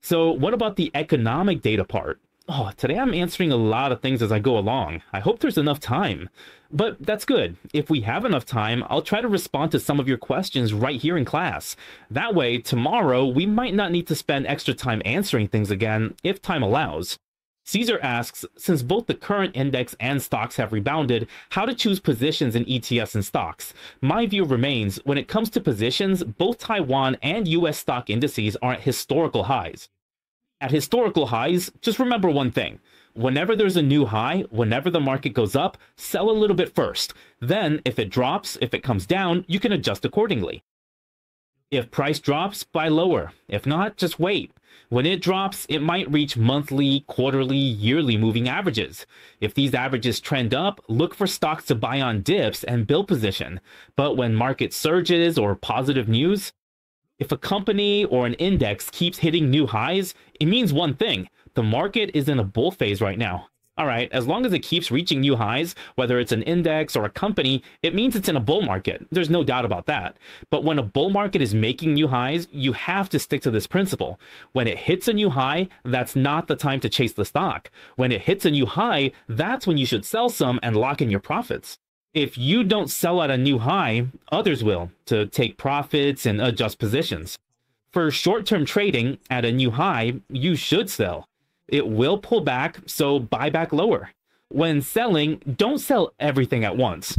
So what about the economic data part? Oh, today I'm answering a lot of things as I go along. I hope there's enough time. But that's good. If we have enough time, I'll try to respond to some of your questions right here in class. That way, tomorrow, we might not need to spend extra time answering things again, if time allows. Caesar asks, since both the current index and stocks have rebounded, how to choose positions in ETFs and stocks? My view remains, when it comes to positions, both Taiwan and US stock indices are at historical highs. At historical highs, just remember one thing. Whenever there's a new high, whenever the market goes up, sell a little bit first. Then, if it drops, if it comes down, you can adjust accordingly. If price drops, buy lower. If not, just wait. When it drops, it might reach monthly, quarterly, yearly moving averages. If these averages trend up, look for stocks to buy on dips and build position. But when market surges or positive news, if a company or an index keeps hitting new highs, it means one thing. The market is in a bull phase right now. All right, as long as it keeps reaching new highs, whether it's an index or a company, it means it's in a bull market. There's no doubt about that. But when a bull market is making new highs, you have to stick to this principle. When it hits a new high, that's not the time to chase the stock. When it hits a new high, that's when you should sell some and lock in your profits. If you don't sell at a new high, others will, to take profits and adjust positions. For short-term trading, at a new high, you should sell. It will pull back, so buy back lower. When selling, don't sell everything at once.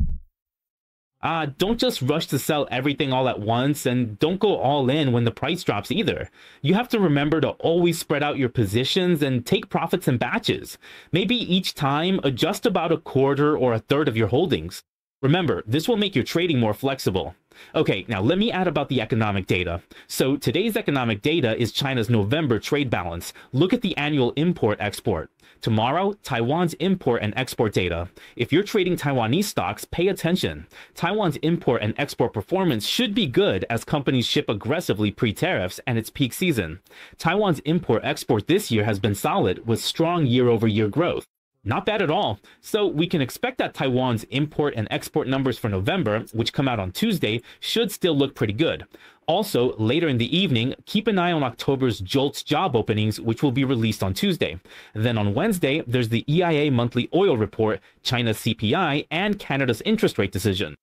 Don't just rush to sell everything all at once, and don't go all in when the price drops either. You have to remember to always spread out your positions and take profits in batches. Maybe each time, adjust about a quarter or a third of your holdings. Remember, this will make your trading more flexible. Okay, now let me add about the economic data. So today's economic data is China's November trade balance. Look at the annual import-export. Tomorrow, Taiwan's import and export data. If you're trading Taiwanese stocks, pay attention. Taiwan's import and export performance should be good as companies ship aggressively pre-tariffs and its peak season. Taiwan's import-export this year has been solid with strong year-over-year growth. Not bad at all. So we can expect that Taiwan's import and export numbers for November, which come out on Tuesday, should still look pretty good. Also, later in the evening, keep an eye on October's JOLTS job openings, which will be released on Tuesday. Then on Wednesday, there's the EIA monthly oil report, China's CPI, and Canada's interest rate decision.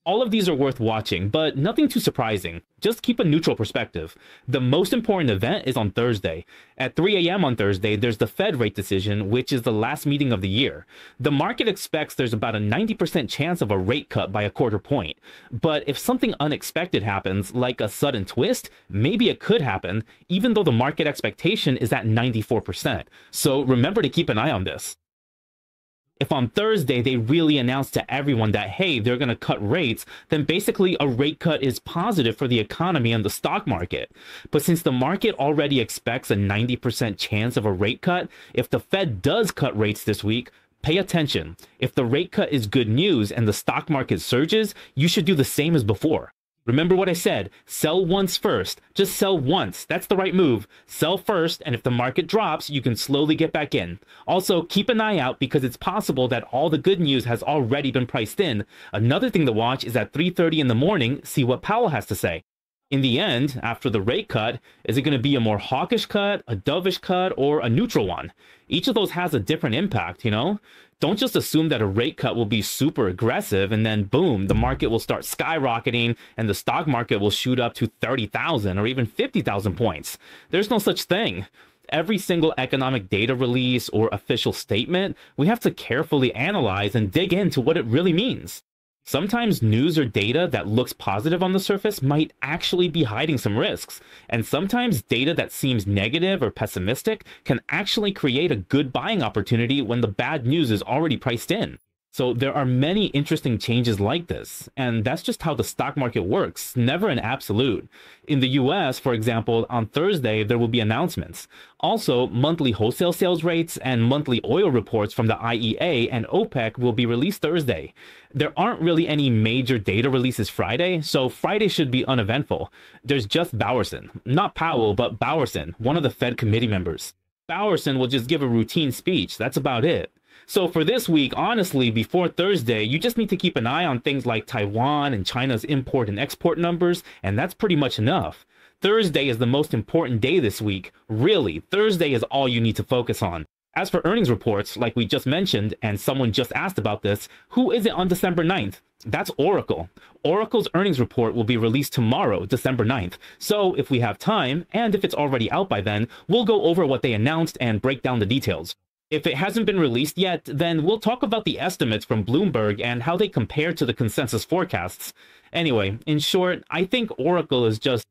All of these are worth watching, but nothing too surprising. Just keep a neutral perspective. The most important event is on Thursday. At 3 a.m. on Thursday, there's the Fed rate decision, which is the last meeting of the year. The market expects there's about a 90% chance of a rate cut by a quarter point. But if something unexpected happens, like a sudden twist, maybe it could happen, even though the market expectation is at 94%. So remember to keep an eye on this. If on Thursday they really announce to everyone that, hey, they're going to cut rates, then basically a rate cut is positive for the economy and the stock market. But since the market already expects a 90% chance of a rate cut, if the Fed does cut rates this week, pay attention. If the rate cut is good news and the stock market surges, you should do the same as before. Remember what I said, sell once first. Just sell once. That's the right move. Sell first, and if the market drops, you can slowly get back in. Also, keep an eye out because it's possible that all the good news has already been priced in. Another thing to watch is at 3:30 in the morning, see what Powell has to say. In the end, after the rate cut, is it going to be a more hawkish cut, a dovish cut, or a neutral one? Each of those has a different impact, you know? Don't just assume that a rate cut will be super aggressive and then boom, the market will start skyrocketing and the stock market will shoot up to 30,000 or even 50,000 points. There's no such thing. Every single economic data release or official statement, we have to carefully analyze and dig into what it really means. Sometimes news or data that looks positive on the surface might actually be hiding some risks, and sometimes data that seems negative or pessimistic can actually create a good buying opportunity when the bad news is already priced in. So there are many interesting changes like this, and that's just how the stock market works, never an absolute. In the US, for example, on Thursday, there will be announcements. Also, monthly wholesale sales rates and monthly oil reports from the IEA and OPEC will be released Thursday. There aren't really any major data releases Friday, so Friday should be uneventful. There's just Bowerson, not Powell, but Bowerson, one of the Fed committee members. Bowerson will just give a routine speech, that's about it. So for this week, honestly, before Thursday, you just need to keep an eye on things like Taiwan and China's import and export numbers, and that's pretty much enough. Thursday is the most important day this week. Really, Thursday is all you need to focus on. As for earnings reports, like we just mentioned, and someone just asked about this, who is it on December 9th? That's Oracle. Oracle's earnings report will be released tomorrow, December 9th. So if we have time, and if it's already out by then, we'll go over what they announced and break down the details. If it hasn't been released yet, then we'll talk about the estimates from Bloomberg and how they compare to the consensus forecasts. Anyway, in short, I think Oracle is just...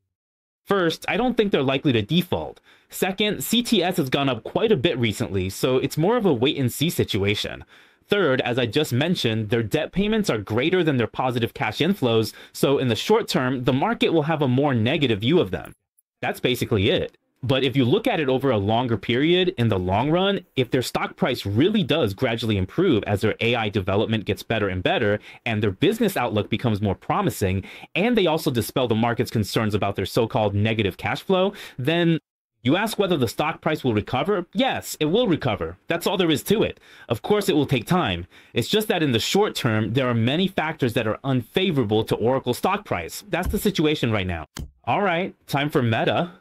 First, I don't think they're likely to default. Second, CTS has gone up quite a bit recently, so it's more of a wait-and-see situation. Third, as I just mentioned, their debt payments are greater than their positive cash inflows, so in the short term, the market will have a more negative view of them. That's basically it. But if you look at it over a longer period, in the long run, if their stock price really does gradually improve as their AI development gets better and better, and their business outlook becomes more promising, and they also dispel the market's concerns about their so-called negative cash flow, then You ask whether the stock price will recover? Yes, it will recover. That's all there is to it. Of course, it will take time. It's just that in the short term, there are many factors that are unfavorable to Oracle's stock price. That's the situation right now. All right, time for Meta.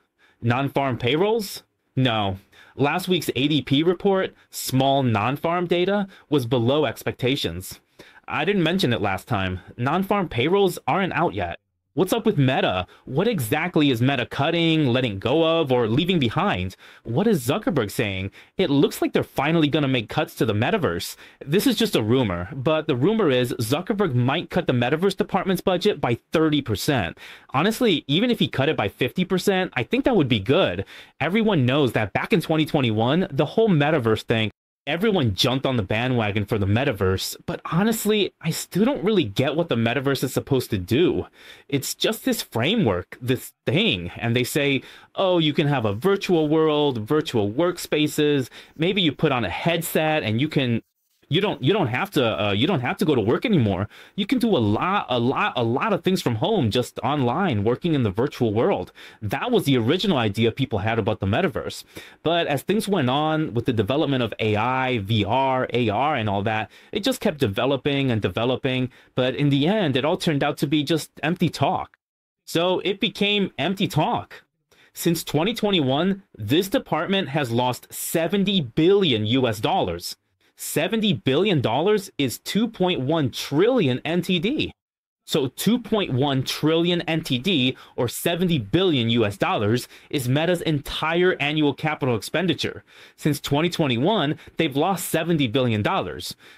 Non-farm payrolls? No. Last week's ADP report, small non-farm data, was below expectations. I didn't mention it last time. Non-farm payrolls aren't out yet. What's up with Meta? What exactly is Meta cutting, letting go of, or leaving behind? What is Zuckerberg saying? It looks like they're finally going to make cuts to the metaverse. This is just a rumor, but the rumor is Zuckerberg might cut the metaverse department's budget by 30%. Honestly, even if he cut it by 50%, I think that would be good. Everyone knows that back in 2021, the whole metaverse thing, everyone jumped on the bandwagon for the metaverse, but honestly, I still don't really get what the metaverse is supposed to do. It's just this framework, this thing, and they say, oh, you can have a virtual world, virtual workspaces, maybe you put on a headset and you don't have to go to work anymore. You can do a lot of things from home, just online, working in the virtual world. That was the original idea people had about the metaverse. But as things went on with the development of AI, VR, AR, and all that, it just kept developing and developing. But in the end, it all turned out to be just empty talk. So it became empty talk. Since 2021, this department has lost $70 billion US. $70 billion is 2.1 trillion NTD. So 2.1 trillion NTD, or $70 billion US, is Meta's entire annual capital expenditure. Since 2021, they've lost $70 billion.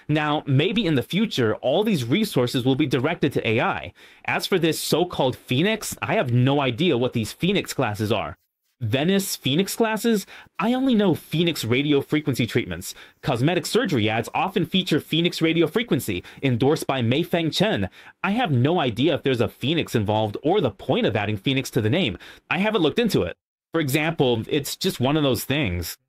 Now, maybe in the future, all these resources will be directed to AI. As for this so-called Phoenix, I have no idea what these Phoenix classes are. Venice Phoenix classes? I only know Phoenix radio frequency treatments. Cosmetic surgery ads often feature Phoenix radio frequency, endorsed by Meifeng Chen. I have no idea if there's a Phoenix involved or the point of adding Phoenix to the name. I haven't looked into it. For example, it's just one of those things.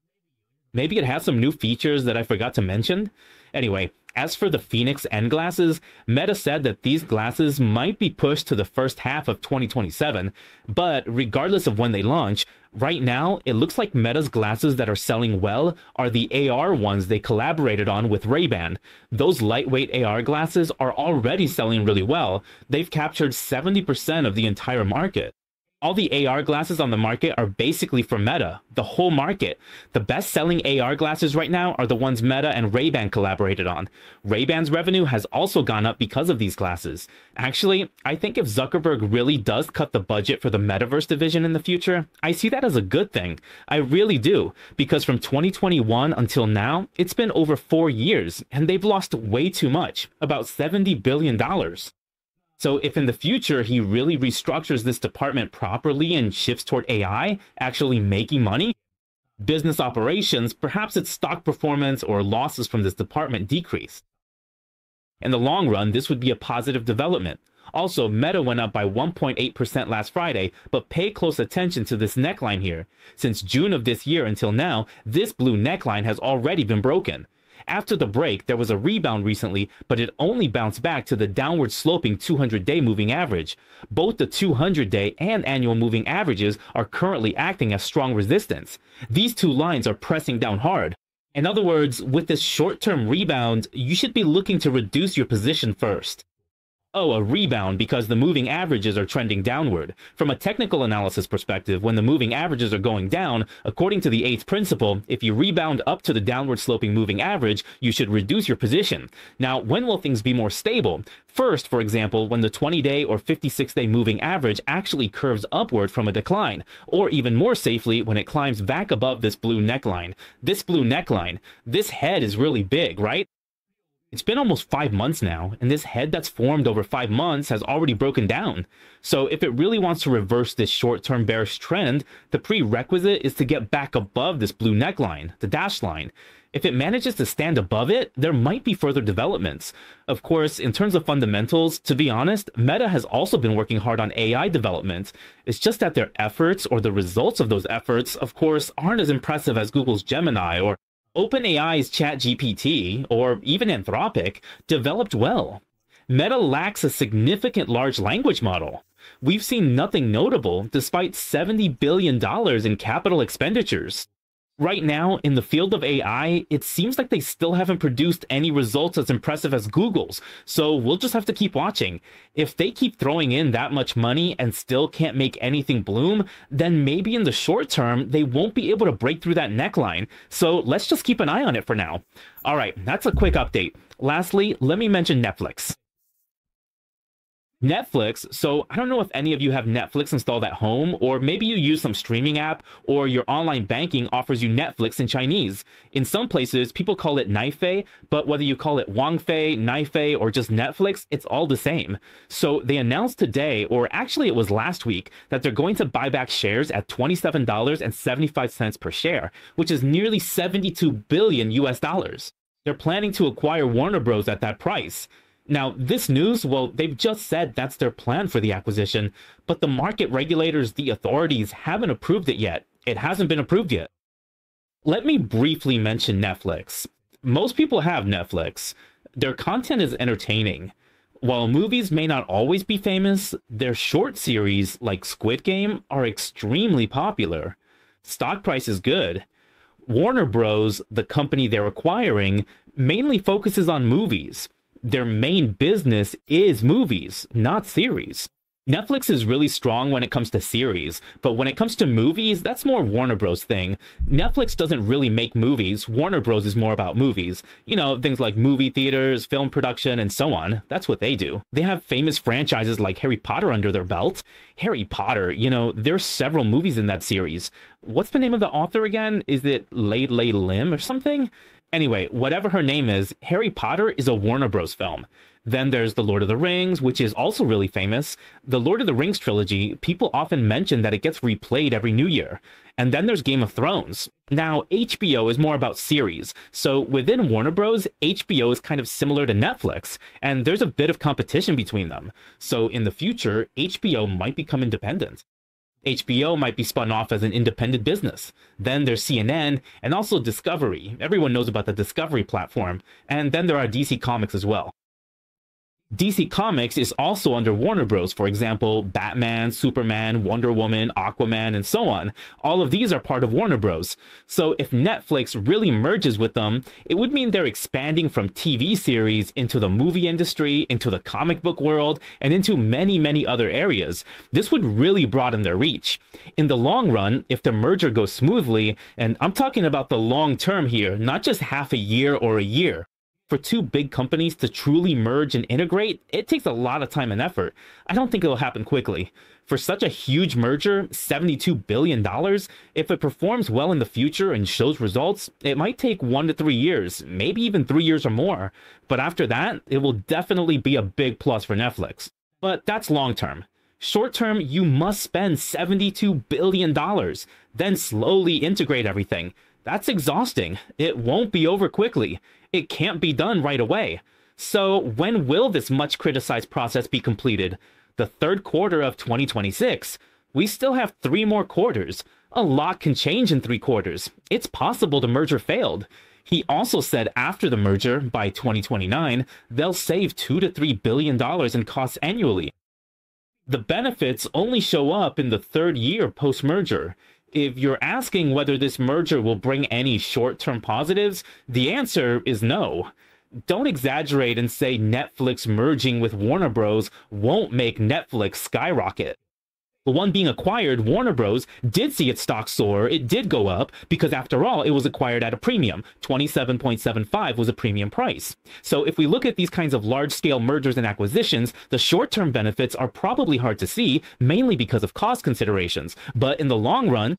Maybe it has some new features that I forgot to mention. Anyway, as for the Phoenix N glasses, Meta said that these glasses might be pushed to the first half of 2027, but regardless of when they launch, right now it looks like Meta's glasses that are selling well are the AR ones they collaborated on with Ray-Ban. Those lightweight AR glasses are already selling really well. They've captured 70% of the entire market. All the AR glasses on the market are basically for Meta, the whole market. The best-selling AR glasses right now are the ones Meta and Ray-Ban collaborated on. Ray-Ban's revenue has also gone up because of these glasses. Actually, I think if Zuckerberg really does cut the budget for the metaverse division in the future, I see that as a good thing. I really do, because from 2021 until now, it's been over 4 years, and they've lost way too much, about $70 billion. So if in the future he really restructures this department properly and shifts toward AI, actually making money, business operations, perhaps its stock performance or losses from this department decrease. In the long run, this would be a positive development. Also, Meta went up by 1.8% last Friday, but pay close attention to this neckline here. Since June of this year until now, this blue neckline has already been broken. After the break, there was a rebound recently, but it only bounced back to the downward sloping 200-day moving average. Both the 200-day and annual moving averages are currently acting as strong resistance. These two lines are pressing down hard. In other words, with this short-term rebound, you should be looking to reduce your position first. Oh, a rebound because the moving averages are trending downward. From a technical analysis perspective, when the moving averages are going down, according to the 8th principle, if you rebound up to the downward sloping moving average, you should reduce your position. Now, when will things be more stable? First, for example, when the 20-day or 56-day moving average actually curves upward from a decline, or even more safely, when it climbs back above this blue neckline. This blue neckline, this head is really big, right? It's been almost 5 months now, and this head that's formed over 5 months has already broken down. So if it really wants to reverse this short-term bearish trend, the prerequisite is to get back above this blue neckline, the dashed line. If it manages to stand above it, there might be further developments. Of course, in terms of fundamentals, to be honest, Meta has also been working hard on AI development. It's just that their efforts, or the results of those efforts, of course, aren't as impressive as Google's Gemini or OpenAI's ChatGPT, or even Anthropic, developed well. Meta lacks a significant large language model. We've seen nothing notable despite $70 billion in capital expenditures. Right now, in the field of AI, it seems like they still haven't produced any results as impressive as Google's, so we'll just have to keep watching. If they keep throwing in that much money and still can't make anything bloom, then maybe in the short term, they won't be able to break through that neckline, so let's just keep an eye on it for now. Alright, that's a quick update. Lastly, let me mention Netflix. Netflix, so I don't know if any of you have Netflix installed at home, or maybe you use some streaming app, or your online banking offers you Netflix in Chinese. In some places, people call it Naifei, but whether you call it Wangfei, Naifei, or just Netflix, it's all the same. So they announced today, or actually it was last week, that they're going to buy back shares at $27.75 per share, which is nearly 72 billion US dollars. They're planning to acquire Warner Bros. At that price. Now, this news, well, they've just said that's their plan for the acquisition, but the market regulators, the authorities, haven't approved it yet. It hasn't been approved yet. Let me briefly mention Netflix. Most people have Netflix. Their content is entertaining. While movies may not always be famous, their short series, like Squid Game, are extremely popular. Stock price is good. Warner Bros., the company they're acquiring, mainly focuses on movies. Their main business is movies, not series. Netflix is really strong when it comes to series, but when it comes to movies, that's more Warner Bros. Thing. Netflix doesn't really make movies. Warner Bros. Is more about movies. You know, things like movie theaters, film production, and so on. That's what they do. They have famous franchises like Harry Potter under their belt. Harry Potter, you know, there's several movies in that series. What's the name of the author again? Is it Lei Lim or something? Anyway, whatever her name is, Harry Potter is a Warner Bros. Film. Then there's The Lord of the Rings, which is also really famous. The Lord of the Rings trilogy, people often mention that it gets replayed every new year. And then there's Game of Thrones. Now, HBO is more about series, so within Warner Bros., HBO is kind of similar to Netflix, and there's a bit of competition between them. So in the future, HBO might become independent. HBO might be spun off as an independent business. Then there's CNN and also Discovery. Everyone knows about the Discovery platform. And then there are DC Comics as well. DC Comics is also under Warner Bros. For example, Batman, Superman, Wonder Woman, Aquaman, and so on. All of these are part of Warner Bros. So if Netflix really merges with them, it would mean they're expanding from TV series into the movie industry, into the comic book world, and into many, many other areas. This would really broaden their reach. In the long run, if the merger goes smoothly, and I'm talking about the long term here, not just half a year or a year, for two big companies to truly merge and integrate, it takes a lot of time and effort. I don't think it'll happen quickly. For such a huge merger, $72 billion, if it performs well in the future and shows results, it might take 1 to 3 years, maybe even 3 years or more. But after that, it will definitely be a big plus for Netflix. But that's long term. Short term, you must spend $72 billion, then slowly integrate everything. That's exhausting. It won't be over quickly. It can't be done right away. So when will this much criticized process be completed? The third quarter of 2026. We still have 3 more quarters. A lot can change in 3 quarters. It's possible the merger failed. He also said after the merger, by 2029, they'll save $2 to $3 billion in costs annually. The benefits only show up in the 3rd year post-merger. If you're asking whether this merger will bring any short-term positives, the answer is no. Don't exaggerate and say Netflix merging with Warner Bros. Won't make Netflix skyrocket. The one being acquired, Warner Bros., did see its stock soar. It did go up because, after all, it was acquired at a premium. 27.75 was a premium price. So if we look at these kinds of large-scale mergers and acquisitions, the short-term benefits are probably hard to see, mainly because of cost considerations. But in the long run,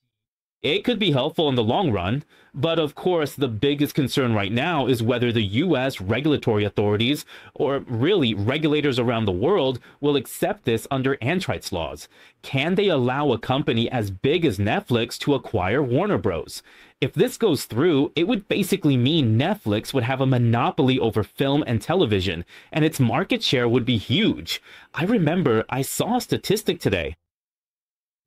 it could be helpful in the long run. But of course, the biggest concern right now is whether the US regulatory authorities, or really regulators around the world, will accept this under antitrust laws. Can they allow a company as big as Netflix to acquire Warner Bros.? If this goes through, it would basically mean Netflix would have a monopoly over film and television, and its market share would be huge. I remember I saw a statistic today.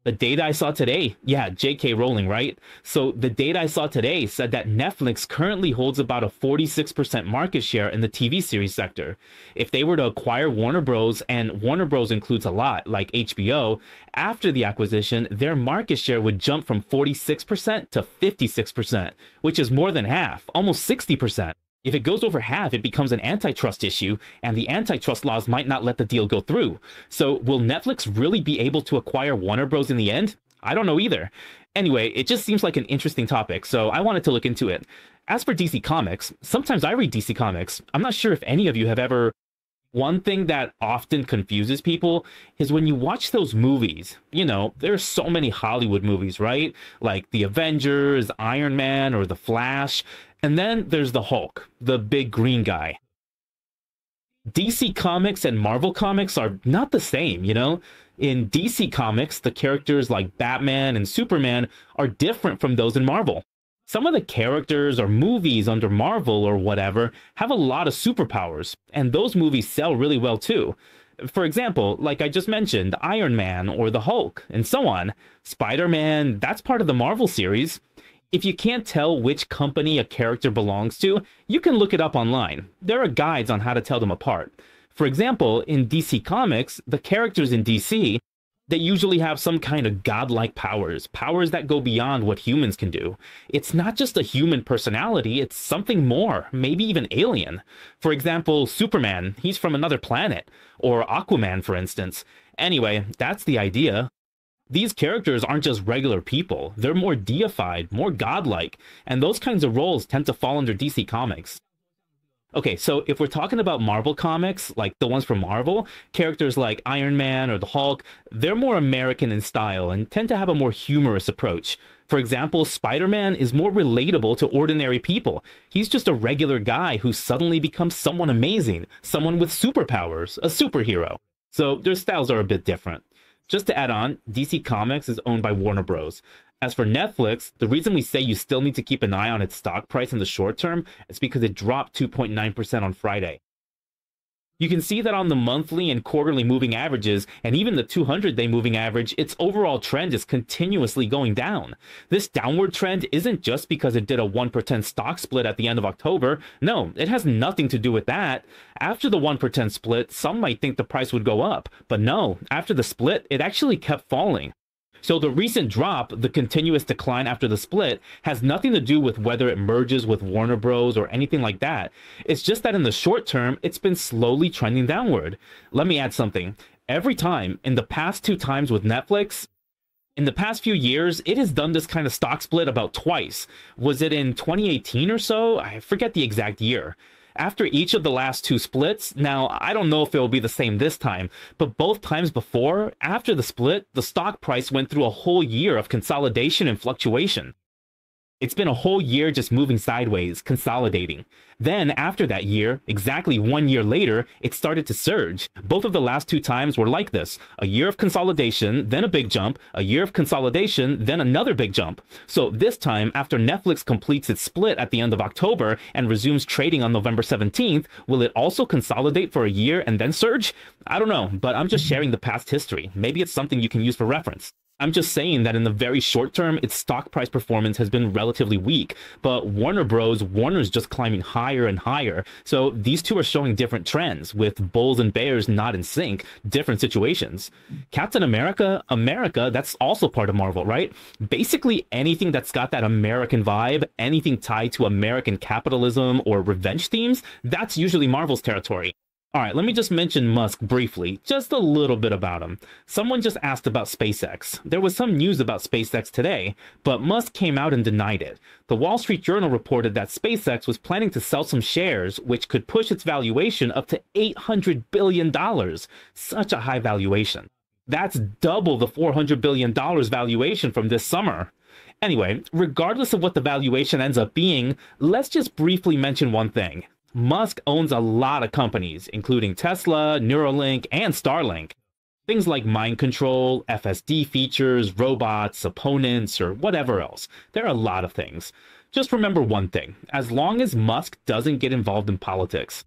The data I saw today, yeah, J.K. Rowling, right? So the data I saw today said that Netflix currently holds about a 46% market share in the TV series sector. If they were to acquire Warner Bros., and Warner Bros. Includes a lot, like HBO, after the acquisition, their market share would jump from 46% to 56%, which is more than half, almost 60%. If it goes over half, it becomes an antitrust issue, and the antitrust laws might not let the deal go through. So will Netflix really be able to acquire Warner Bros. In the end? I don't know either. Anyway, it just seems like an interesting topic, so I wanted to look into it. As for DC Comics, sometimes I read DC Comics. I'm not sure if any of you have ever... One thing that often confuses people is when you watch those movies, you know, there's so many Hollywood movies, right? Like The Avengers, Iron Man, or The Flash. And then there's the Hulk, the big green guy. DC Comics and Marvel Comics are not the same, you know? In DC Comics, the characters like Batman and Superman are different from those in Marvel. Some of the characters or movies under Marvel or whatever have a lot of superpowers, and those movies sell really well too. For example, like I just mentioned, Iron Man or the Hulk, and so on. Spider-Man, that's part of the Marvel series. If you can't tell which company a character belongs to, you can look it up online. There are guides on how to tell them apart. For example, in DC Comics, the characters in DC, they usually have some kind of godlike powers, powers that go beyond what humans can do. It's not just a human personality, it's something more, maybe even alien. For example, Superman, he's from another planet, or Aquaman, for instance. Anyway, that's the idea. These characters aren't just regular people, they're more deified, more godlike, and those kinds of roles tend to fall under DC Comics. Okay, so if we're talking about Marvel Comics, like the ones from Marvel, characters like Iron Man or the Hulk, they're more American in style and tend to have a more humorous approach. For example, Spider-Man is more relatable to ordinary people. He's just a regular guy who suddenly becomes someone amazing, someone with superpowers, a superhero. So their styles are a bit different. Just to add on, DC Comics is owned by Warner Bros. As for Netflix, the reason we say you still need to keep an eye on its stock price in the short term is because it dropped 2.9% on Friday. You can see that on the monthly and quarterly moving averages, and even the 200-day moving average, its overall trend is continuously going down. This downward trend isn't just because it did a 1% stock split at the end of October. No, it has nothing to do with that. After the 1% split, some might think the price would go up, but no, after the split, it actually kept falling. So the recent drop, the continuous decline after the split, has nothing to do with whether it merges with Warner Bros. Or anything like that. It's just that in the short term, it's been slowly trending downward. Let me add something. Every time, in the past 2 times with Netflix, in the past few years, it has done this kind of stock split about twice. Was it in 2018 or so? I forget the exact year. After each of the last 2 splits, now I don't know if it will be the same this time, but both times before, after the split, the stock price went through a whole year of consolidation and fluctuation. It's been a whole year just moving sideways, consolidating. Then, after that year, exactly 1 year later, it started to surge. Both of the last 2 times were like this. A year of consolidation, then a big jump, a year of consolidation, then another big jump. So this time, after Netflix completes its split at the end of October and resumes trading on November 17th, will it also consolidate for a year and then surge? I don't know, but I'm just sharing the past history. Maybe it's something you can use for reference. I'm just saying that in the very short term, its stock price performance has been relatively weak, but Warner's just climbing higher and higher. So these two are showing different trends, with bulls and bears not in sync, different situations. Captain America, that's also part of Marvel, right? Basically anything that's got that American vibe, anything tied to American capitalism or revenge themes, that's usually Marvel's territory. Alright, let me just mention Musk briefly, just a little bit about him. Someone just asked about SpaceX. There was some news about SpaceX today, but Musk came out and denied it. The Wall Street Journal reported that SpaceX was planning to sell some shares, which could push its valuation up to $800 billion. Such a high valuation. That's double the $400 billion valuation from this summer. Anyway, regardless of what the valuation ends up being, let's just briefly mention one thing. Musk owns a lot of companies, including Tesla, Neuralink, and Starlink. Things like mind control, FSD features, robots, opponents, or whatever else. There are a lot of things. Just remember one thing, as long as Musk doesn't get involved in politics.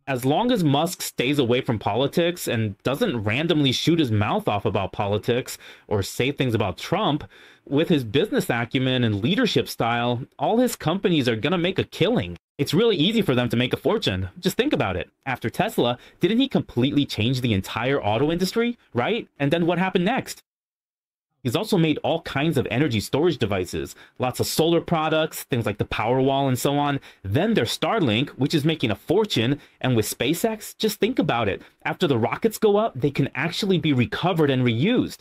As long as Musk stays away from politics and doesn't randomly shoot his mouth off about politics or say things about Trump, with his business acumen and leadership style, all his companies are going to make a killing. It's really easy for them to make a fortune. Just think about it. After Tesla, didn't he completely change the entire auto industry, right? And then what happened next? He's also made all kinds of energy storage devices, lots of solar products, things like the Powerwall and so on. Then there's Starlink, which is making a fortune. And with SpaceX, just think about it. After the rockets go up, they can actually be recovered and reused.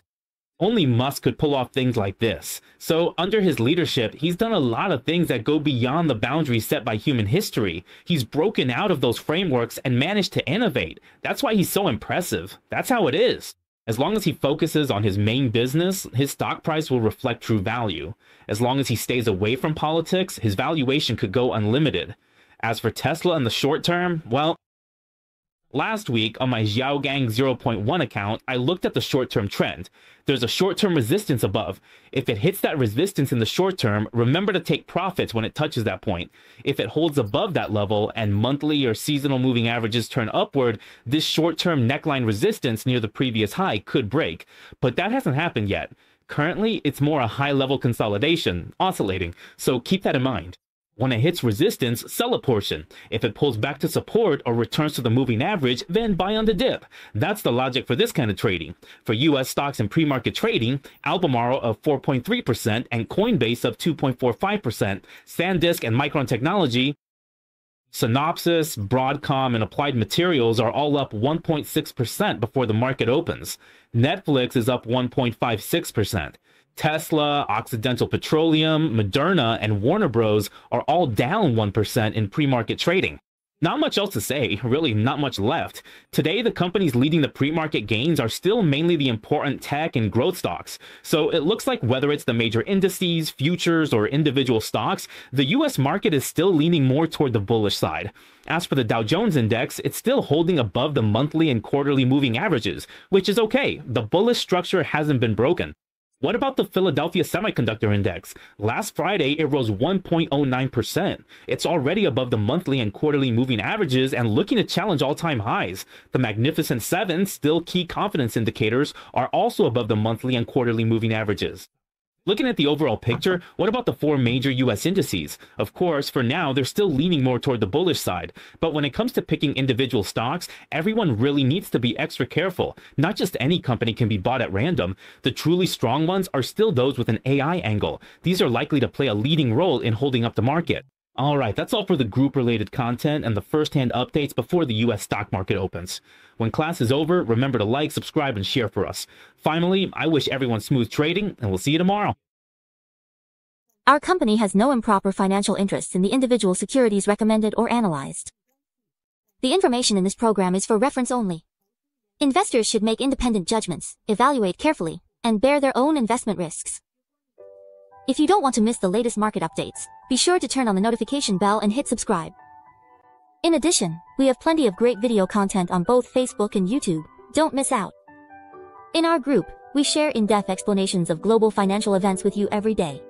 Only Musk could pull off things like this. So under his leadership, he's done a lot of things that go beyond the boundaries set by human history. He's broken out of those frameworks and managed to innovate. That's why he's so impressive. That's how it is. As long as he focuses on his main business, his stock price will reflect true value. As long as he stays away from politics, his valuation could go unlimited. As for Tesla in the short term, well, last week on my Xiaogang 0.1 account, I looked at the short-term trend. There's a short-term resistance above. If it hits that resistance in the short term, remember to take profits when it touches that point. If it holds above that level and monthly or seasonal moving averages turn upward, this short-term neckline resistance near the previous high could break. But that hasn't happened yet. Currently, it's more a high-level consolidation, oscillating, so keep that in mind. When it hits resistance, sell a portion. If it pulls back to support or returns to the moving average, then buy on the dip. That's the logic for this kind of trading. For US stocks and pre-market trading, Albemarle of 4.3% and Coinbase of 2.45%, SanDisk and Micron Technology, Synopsys, Broadcom, and Applied Materials are all up 1.6% before the market opens. Netflix is up 1.56%. Tesla, Occidental Petroleum, Moderna, and Warner Bros. Are all down 1% in pre-market trading. Not much else to say, really not much left. Today, the companies leading the pre-market gains are still mainly the important tech and growth stocks. So it looks like whether it's the major indices, futures, or individual stocks, the US market is still leaning more toward the bullish side. As for the Dow Jones Index, it's still holding above the monthly and quarterly moving averages, which is okay. The bullish structure hasn't been broken. What about the Philadelphia Semiconductor Index? Last Friday, it rose 1.09%. It's already above the monthly and quarterly moving averages and looking to challenge all-time highs. The Magnificent Seven, still key confidence indicators, are also above the monthly and quarterly moving averages. Looking at the overall picture, what about the four major US indices? Of course, for now, they're still leaning more toward the bullish side. But when it comes to picking individual stocks, everyone really needs to be extra careful. Not just any company can be bought at random. The truly strong ones are still those with an AI angle. These are likely to play a leading role in holding up the market. Alright, that's all for the group-related content and the first-hand updates before the US stock market opens. When class is over, remember to like, subscribe, and share for us. Finally, I wish everyone smooth trading, and we'll see you tomorrow. Our company has no improper financial interests in the individual securities recommended or analyzed. The information in this program is for reference only. Investors should make independent judgments, evaluate carefully, and bear their own investment risks. If you don't want to miss the latest market updates, be sure to turn on the notification bell and hit subscribe. In addition, we have plenty of great video content on both Facebook and YouTube. Don't miss out. In our group, we share in-depth explanations of global financial events with you every day.